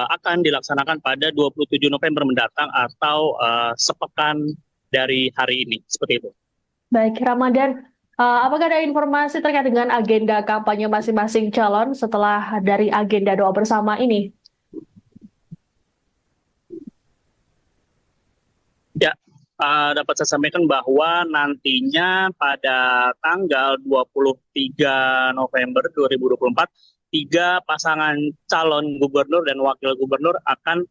akan dilaksanakan pada 27 November mendatang atau sepekan dari hari ini. Seperti itu. Baik, Ramadan, apakah ada informasi terkait dengan agenda kampanye masing-masing calon setelah dari agenda doa bersama ini? Ya, dapat saya sampaikan bahwa nantinya pada tanggal 23 November 2024, 3 pasangan calon gubernur dan wakil gubernur akan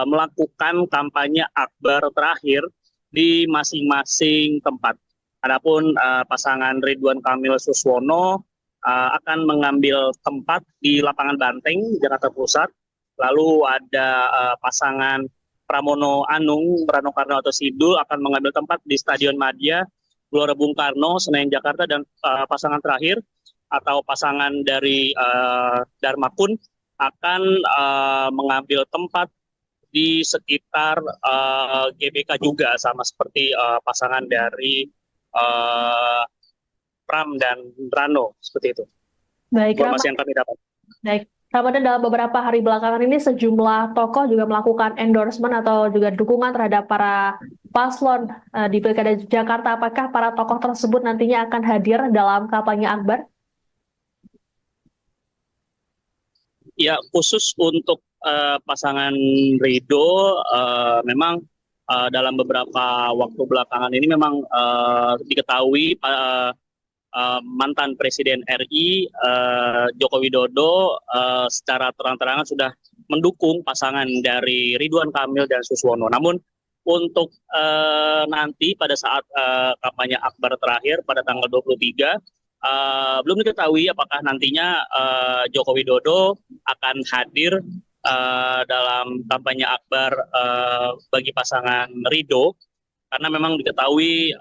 melakukan kampanye akbar terakhir di masing-masing tempat. Adapun pasangan Ridwan Kamil Suswono akan mengambil tempat di Lapangan Banteng, Jakarta Pusat. Lalu ada pasangan Pramono Anung, Rano Karno atau Sidul akan mengambil tempat di Stadion Madia, Gelora Bung Karno, Senayan, Jakarta. Dan pasangan terakhir atau pasangan dari Dharma Kun akan mengambil tempat di sekitar GBK juga, sama seperti pasangan dari Pram dan Rano, seperti itu. Baik, informasi yang kami dapat. Baik, Ramadan, dalam beberapa hari belakangan ini sejumlah tokoh juga melakukan endorsement atau juga dukungan terhadap para paslon di Pilkada Jakarta. Apakah para tokoh tersebut nantinya akan hadir dalam kampanye akbar? Ya, khusus untuk pasangan Ridho, memang dalam beberapa waktu belakangan ini memang diketahui mantan Presiden RI Joko Widodo secara terang-terangan sudah mendukung pasangan dari Ridwan Kamil dan Suswono. Namun untuk nanti pada saat kampanye akbar terakhir pada tanggal 23, belum diketahui apakah nantinya Joko Widodo akan hadir dalam kampanye akbar bagi pasangan Ridho, karena memang diketahui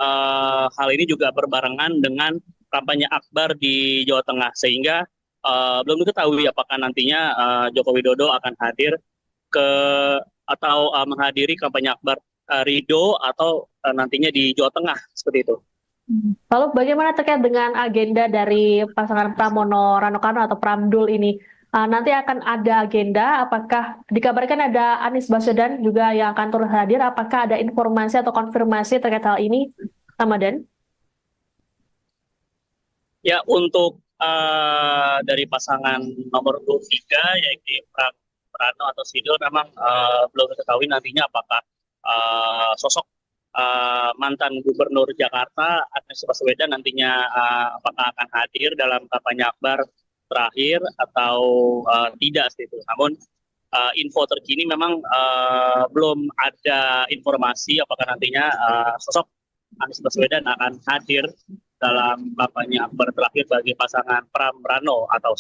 hal ini juga berbarengan dengan kampanye akbar di Jawa Tengah, sehingga belum diketahui apakah nantinya Joko Widodo akan hadir atau menghadiri kampanye akbar Ridho atau nantinya di Jawa Tengah seperti itu. Lalu bagaimana terkait dengan agenda dari pasangan Pramono Rano Karno atau Pramdul ini? Nanti akan ada agenda, apakah dikabarkan ada Anies Baswedan juga yang akan turut hadir? Apakah ada informasi atau konfirmasi terkait hal ini, Ramadan? Ya, untuk dari pasangan nomor 23 yaitu Prano atau Sidil, memang belum diketahui nantinya apakah sosok mantan Gubernur Jakarta Anies Baswedan nantinya apakah akan hadir dalam kampanye akbar terakhir atau tidak seperti itu. Namun info terkini memang belum ada informasi apakah nantinya sosok Anies Baswedan akan hadir dalam kampanye akbar terakhir bagi pasangan Pram Rano atau